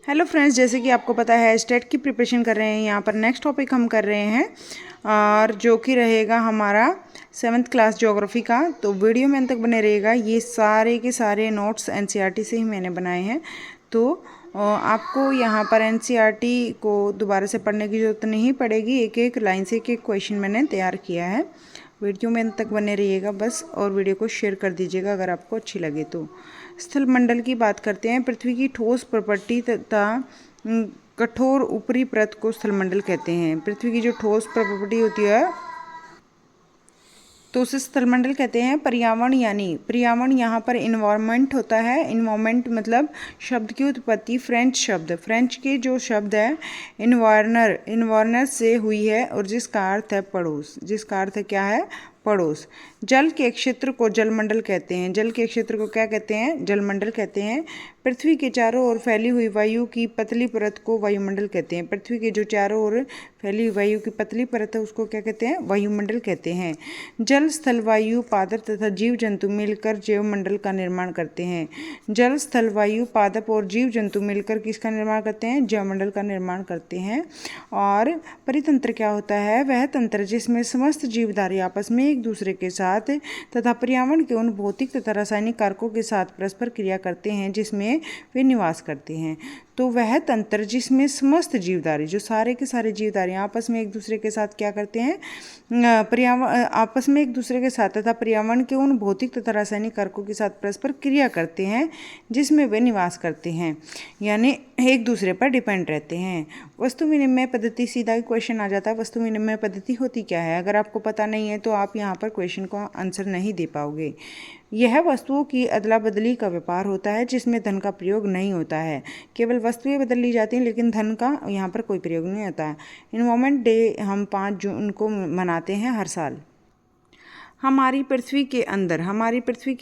Hello friends, जैसे कि आपको पता है स्टेट की प्रिपरेशन कर रहे हैं। यहाँ पर नेक्स्ट टॉपिक हम कर रहे हैं और जो कि रहेगा हमारा 7th क्लास ज्योग्राफी का। तो वीडियो में अंत तक बने रहेगा। ये सारे के सारे नोट्स एनसीईआरटी से ही मैंने बनाए हैं। तो आपको यहाँ पर एनसीईआरटी को दोबारा से पढ़ने की ज़रूरत नहीं पड़ेगी। एक एक लाइन से एक एक क्वेश्चन मैंने तैयार किया है। वीडियो में अंत तक बने रहिएगा बस, और वीडियो को शेयर कर दीजिएगा अगर आपको अच्छी लगे तो। स्थल मंडल की बात करते हैं। पृथ्वी की ठोस प्रॉपर्टी तथा कठोर ऊपरी परत को स्थल मंडल कहते हैं। पृथ्वी की जो ठोस प्रॉपर्टी होती है तो उसे स्थलमंडल कहते हैं। पर्यावरण यानी पर्यावरण यहाँ पर इन्वायरमेंट होता है। इन्वायरमेंट मतलब शब्द की उत्पत्ति फ्रेंच के जो शब्द है इन्वायरनर से हुई है, और जिसका अर्थ है पड़ोस। जिसका अर्थ क्या है? पड़ोस। जल के क्षेत्र को जलमंडल कहते हैं। जल के क्षेत्र को क्या कहते हैं? जलमंडल कहते हैं। पृथ्वी के चारों ओर फैली हुई वायु की पतली परत को वायुमंडल कहते हैं। पृथ्वी के जो चारों ओर फैली हुई वायु की पतली परत है उसको क्या कहते हैं? वायुमंडल कहते हैं। जल, स्थल, वायु, पादप तथा जीव जंतु मिलकर जैवमंडल का निर्माण करते हैं। जल, स्थल, वायु, पादप और जीव जंतु मिलकर किसका निर्माण करते हैं? जैवमंडल का निर्माण करते हैं। और परितंत्र क्या होता है? वह तंत्र जिसमें समस्त जीवधारी आपस में एक दूसरे के साथ तथा पर्यावरण के उन भौतिक तथा रासायनिक कारकों के साथ परस्पर क्रिया करते हैं जिसमें वे निवास करते हैं। तो वह तंत्र जिसमें समस्त जीवधारी, जो सारे के सारे जीवधारी आपस में एक दूसरे के साथ क्या करते हैं? पर्यावरण आपस में एक दूसरे के साथ तथा पर्यावरण के उन भौतिक तथा रासायनिक कारकों के साथ परस्पर क्रिया करते हैं जिसमें वे निवास करते हैं, यानी एक दूसरे पर डिपेंड रहते हैं। वस्तु विनिमय पद्धति, सीधा ही क्वेश्चन आ जाता है। वस्तु विनिमय पद्धति होती क्या है? अगर आपको पता नहीं है तो आप यहाँ पर क्वेश्चन को आंसर नहीं दे पाओगे। यह वस्तुओं की अदला बदली का व्यापार होता है जिसमें धन का प्रयोग नहीं होता है। केवल वस्तुएं बदल ली जाती हैं लेकिन धन का यहाँ पर कोई प्रयोग नहीं होता है। इन्वायरमेंट डे हम 5 जून को मनाते हैं हर साल। हमारी पृथ्वी के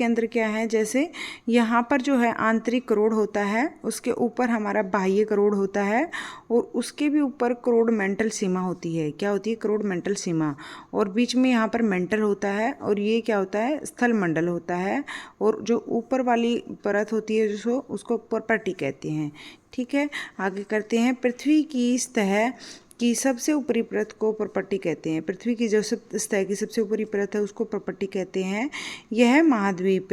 अंदर क्या है? जैसे यहाँ पर जो है आंतरिक करोड़ होता है, उसके ऊपर हमारा बाह्य करोड़ होता है, और उसके भी ऊपर करोड़ मेंटल सीमा होती है। क्या होती है? करोड़ मेंटल सीमा। और बीच में यहाँ पर मेंटल होता है, और ये क्या होता है? स्थल मंडल होता है। और जो ऊपर वाली परत होती है जिसको उसको प्रॉपर्टी कहते हैं। ठीक है, आगे करते हैं। पृथ्वी की सतह की सबसे ऊपरी परत को प्रॉपर्टी कहते हैं। पृथ्वी की जो सतह की सबसे ऊपरी परत है उसको प्रॉपर्टी कहते हैं। यह महाद्वीप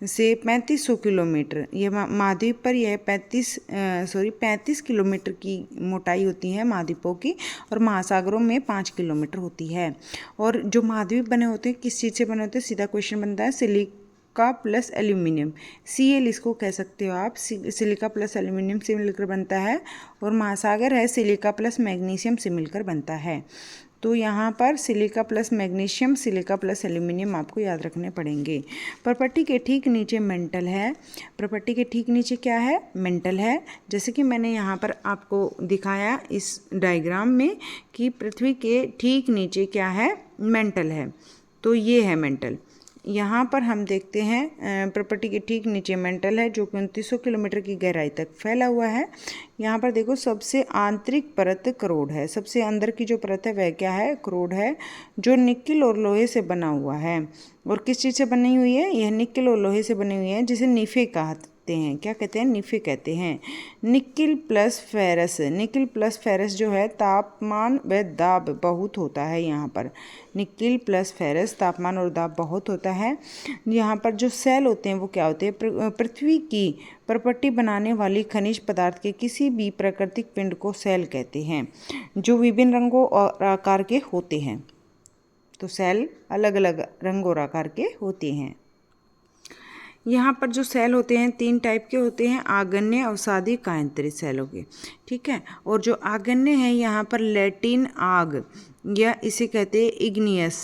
से 3500 किलोमीटर, यह महाद्वीप पर यह 35 किलोमीटर की मोटाई होती है महाद्वीपों की, और महासागरों में 5 किलोमीटर होती है। और जो महाद्वीप बने होते हैं किस चीज़ से बने होते हैं? सीधा क्वेश्चन बनता है, सिलिका प्लस एल्यूमिनियम, Cl इसको कह सकते हो आप। सिलिका प्लस एल्यूमिनियम से मिलकर बनता है। और महासागर है सिलिका प्लस मैग्नीशियम से मिलकर बनता है। तो यहाँ पर silica plus magnesium, silica plus aluminium आपको याद रखने पड़ेंगे। प्रॉपर्टी के ठीक नीचे मेंटल है। प्रॉपर्टी के ठीक नीचे क्या है? मेंटल है। जैसे कि मैंने यहाँ पर आपको दिखाया इस डायग्राम में कि पृथ्वी के ठीक नीचे क्या है? मेंटल है। तो ये है मेंटल। यहाँ पर हम देखते हैं प्रॉपर्टी के ठीक नीचे मेंटल है जो कि 2900 किलोमीटर की गहराई तक फैला हुआ है। यहाँ पर देखो सबसे आंतरिक परत करोड़ है। सबसे अंदर की जो परत है वह क्या है? करोड़ है, जो निकिल और लोहे से बना हुआ है। और किस चीज़ से बनी हुई है? यह निकिल और लोहे से बनी हुई है, जिसे निफे कहते हैं। क्या कहते हैं? निफे कहते हैं। निकिल प्लस फेरस जो है तापमान व दाब बहुत होता है। यहाँ पर निकिल प्लस फेरस, तापमान और दाब बहुत होता है। यहाँ पर जो सेल होते हैं वो क्या होते हैं? पृथ्वी की प्रॉपर्टी बनाने वाली खनिज पदार्थ के किसी भी प्राकृतिक पिंड को सेल कहते हैं, जो विभिन्न रंगों और आकार के होते हैं। तो सेल अलग अलग रंग और आकार के होते हैं। यहाँ पर जो सेल होते हैं 3 टाइप के होते हैं, आगन्य, अवसादी, कायांतरित सेल हो गए। ठीक है, और जो आगन्य है यहाँ पर लैटिन आग, या इसे कहते हैं इग्नियस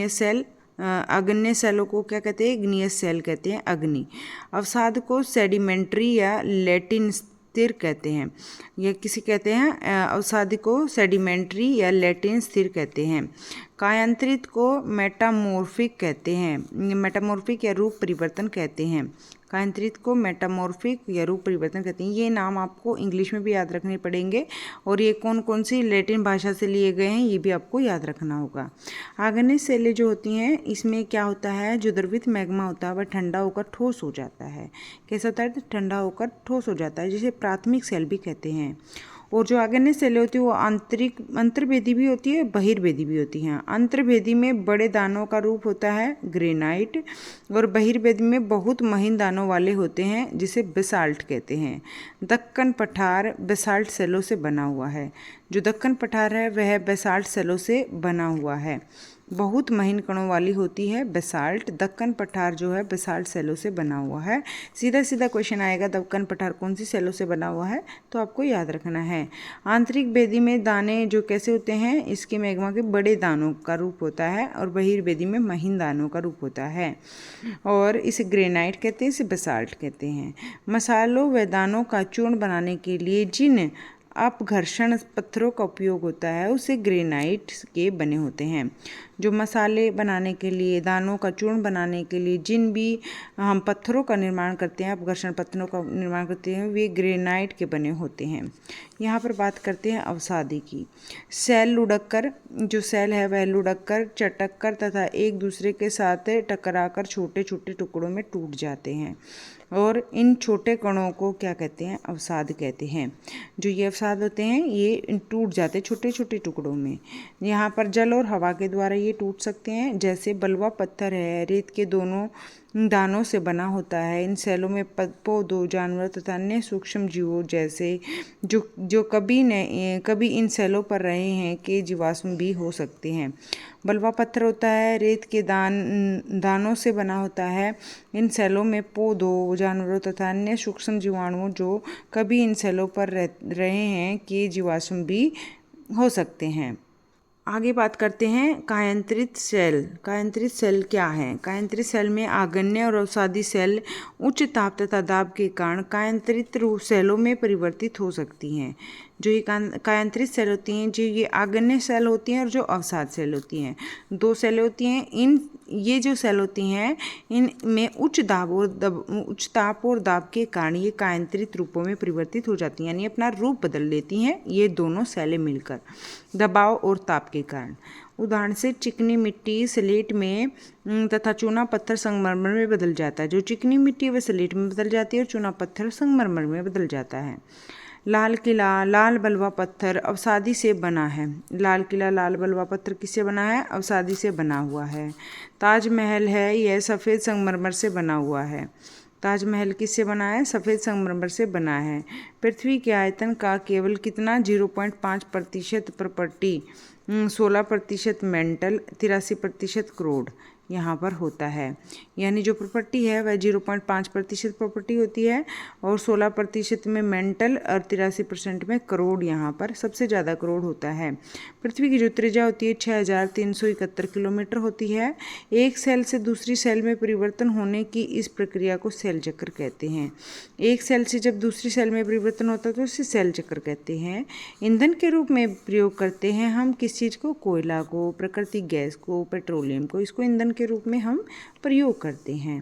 सेल। आगन्य सेलों को क्या कहते हैं? इग्नियस सेल कहते हैं, अग्नि। अवसाद को सेडिमेंट्री या लैटिन स्थिर कहते हैं। या किसी कहते हैं अवसादी को सेडिमेंट्री या लैटिन स्थिर कहते हैं। कायांतरित को मेटामॉर्फिक कहते हैं, मेटामॉर्फिक या रूप परिवर्तन कहते हैं। कायांतरित को मेटामॉर्फिक या रूप परिवर्तन कहते हैं। ये नाम आपको इंग्लिश में भी याद रखने पड़ेंगे और ये कौन कौन सी लैटिन भाषा से लिए गए हैं ये भी आपको याद रखना होगा। आग्नेय शैलें जो होती हैं इसमें क्या होता है, जो द्रवित मैग्मा होता है वह ठंडा होकर ठोस हो जाता है। कैसा होता है, ठंडा होकर ठोस हो जाता है, जिसे प्राथमिक शैल भी कहते हैं। और जो आग्नेय शैलें होती है वो अंतर्भेदी भी होती है, बहिर्भेदी भी होती हैं। अंतर्भेदी में बड़े दानों का रूप होता है ग्रेनाइट, और बहिर्भेदी में बहुत महीन दानों वाले होते हैं जिसे बेसाल्ट कहते हैं। दक्कन पठार बेसाल्ट शैलों से बना हुआ है। जो दक्कन पठार है वह बेसाल्ट शैलों से बना हुआ है, बहुत महीन कणों वाली होती है बेसाल्ट। दक्कन पठार जो है बेसाल्ट शैलों से बना हुआ है। सीधा सीधा क्वेश्चन आएगा दक्कन पठार कौन सी शैलों से बना हुआ है, तो आपको याद रखना है। आंतरिक बेदी में दाने जो कैसे होते हैं, इसके मैग्मा के बड़े दानों का रूप होता है, और बहिर्वेदी में महीन दानों का रूप होता है, और इसे ग्रेनाइट कहते हैं, इसे बेसाल्ट कहते हैं। मसालों व दानों का चूर्ण बनाने के लिए जिन अपघर्षण पत्थरों का उपयोग होता है उसे ग्रेनाइट के बने होते हैं। जो मसाले बनाने के लिए, दानों का चूर्ण बनाने के लिए जिन भी हम पत्थरों का निर्माण करते हैं, अपघर्षण पत्थरों का निर्माण करते हैं, वे ग्रेनाइट के बने होते हैं। यहाँ पर बात करते हैं अवसादी की। सेल लुढ़ककर, जो सेल है वह लुढ़ककर, चटककर तथा एक दूसरे के साथ टकराकर छोटे छोटे टुकड़ों में टूट जाते हैं, और इन छोटे कणों को क्या कहते हैं, अवसाद कहते हैं। जो ये अवसाद होते हैं ये टूट जाते हैं छोटे छोटे टुकड़ों में। यहाँ पर जल और हवा के द्वारा ये टूट सकते हैं। जैसे बलुआ पत्थर है, रेत के दोनों दानों से बना होता है। इन सेलों में पौधों, जानवर तथा अन्य सूक्ष्म जीवों जैसे जो कभी इन सेलों पर रहे हैं के जीवाश्म भी हो सकते हैं। बलुआ पत्थर होता है, रेत के दानों से बना होता है। इन सेलों में पौधों, जानवरों तथा अन्य सूक्ष्म जीवाणुओं जो कभी इन सेलों पर रहे हैं के जीवाश्म भी हो सकते हैं। आगे बात करते हैं कायांतरित सेल। कायांतरित सेल क्या है? कायांतरित सेल में आग्नेय और अवसादी सेल उच्च ताप तथा दाब के कारण कायांतरित सेलों में परिवर्तित हो सकती हैं। जो ये कायांतरित सेल होती हैं, जो ये आग्नेय सेल होती हैं और जो अवसाद सेल होती हैं, दो सेल होती हैं। ये जो सेल होती हैं इनमें उच्च ताप और दाब के कारण ये कायांतरित रूपों में परिवर्तित हो जाती हैं, यानी अपना रूप बदल लेती हैं ये दोनों सेलें मिलकर दबाव और ताप के कारण। उदाहरण से चिकनी मिट्टी स्लेट में तथा चूना पत्थर संगमरमर में बदल जाता है। जो चिकनी मिट्टी वह स्लेट में बदल जाती है और चूना पत्थर संगमरमर में बदल जाता है। लाल किला, लाल बलुआ पत्थर अवसादी से बना है। लाल किला, लाल बलुआ पत्थर किससे बना है? अवसादी से बना हुआ है। ताजमहल है, यह सफ़ेद संगमरमर से बना हुआ है। ताजमहल किससे बना है? सफ़ेद संगमरमर से बना है। पृथ्वी के आयतन का केवल कितना 0.5% प्रॉपर्टी, 16% मेंटल, 83% क्रोड यहाँ पर होता है। यानी जो प्रॉपर्टी है वह 0.5% प्रॉपर्टी होती है, और 16% में मेंटल और 83% में करोड़, यहाँ पर सबसे ज़्यादा करोड़ होता है। पृथ्वी की जो त्रिज्या होती है 6371 किलोमीटर होती है। एक सेल से दूसरी सेल में परिवर्तन होने की इस प्रक्रिया को सेल चक्र कहते हैं। एक सेल से जब दूसरी सेल में परिवर्तन होता है तो इसे सेल चक्र कहते हैं। ईंधन के रूप में प्रयोग करते हैं हम किस चीज़ को? कोयला को, प्राकृतिक गैस को, पेट्रोलियम को, इसको ईंधन के रूप में हम प्रयोग करते हैं।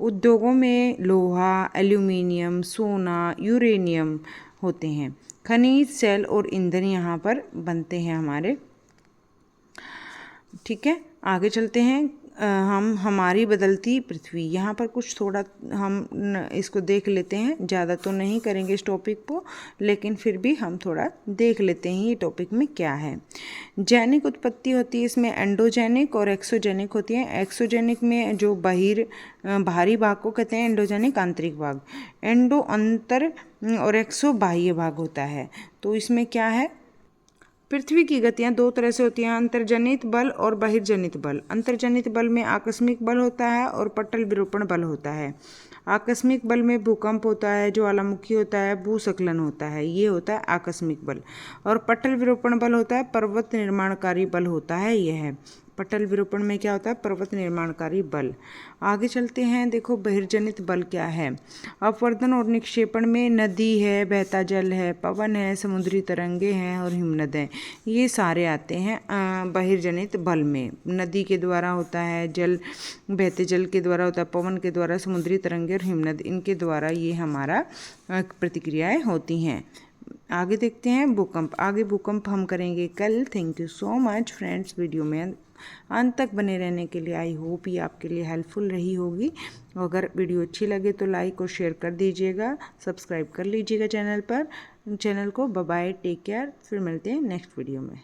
उद्योगों में लोहा, एल्यूमिनियम, सोना, यूरेनियम होते हैं। खनिज, सेल और ईंधन यहाँ पर बनते हैं हमारे। ठीक है, आगे चलते हैं। हम हमारी बदलती पृथ्वी, यहाँ पर कुछ थोड़ा हम इसको देख लेते हैं। ज़्यादा तो नहीं करेंगे इस टॉपिक को, लेकिन फिर भी हम थोड़ा देख लेते हैं ये टॉपिक में क्या है। जैनिक उत्पत्ति होती है, इसमें एंडोजेनिक और एक्सोजेनिक होती है। एक्सोजेनिक में जो बाहरी भाग को कहते हैं एंडोजेनिक, आंतरिक भाग। एंडो अंतर और एक्सो बाह्य भाग होता है। तो इसमें क्या है? पृथ्वी की गतियाँ दो तरह से होती हैं, अंतर्जनित बल और बहिर्जनित बल। अंतर्जनित बल में आकस्मिक बल होता है और पटल विरूपण बल होता है। आकस्मिक बल में भूकंप होता है, ज्वालामुखी होता है, भूस्खलन होता है, ये होता है आकस्मिक बल। और पटल विरूपण बल होता है, पर्वत निर्माणकारी बल होता है, यह है पटल विरूपण में क्या होता है, पर्वत निर्माणकारी बल। आगे चलते हैं, देखो बहिर्जनित बल क्या है। अपवर्तन और निक्षेपण में नदी है, बहता जल है, पवन है, समुद्री तरंगे हैं और हिमनद हैं, ये सारे आते हैं बहिर्जनित बल में। नदी के द्वारा होता है, जल बहते जल के द्वारा होता है, पवन के द्वारा, समुद्री तरंगे और हिमनद, इनके द्वारा ये हमारा प्रतिक्रियाएं होती हैं। आगे देखते हैं भूकंप। आगे भूकंप हम करेंगे कल। Thank you so much friends, video में अंत तक बने रहने के लिए। आई होप ये आपके लिए हेल्पफुल रही होगी। अगर वीडियो अच्छी लगे तो लाइक और शेयर कर दीजिएगा, सब्सक्राइब कर लीजिएगा चैनल को। बाय बाय, टेक केयर, फिर मिलते हैं नेक्स्ट वीडियो में।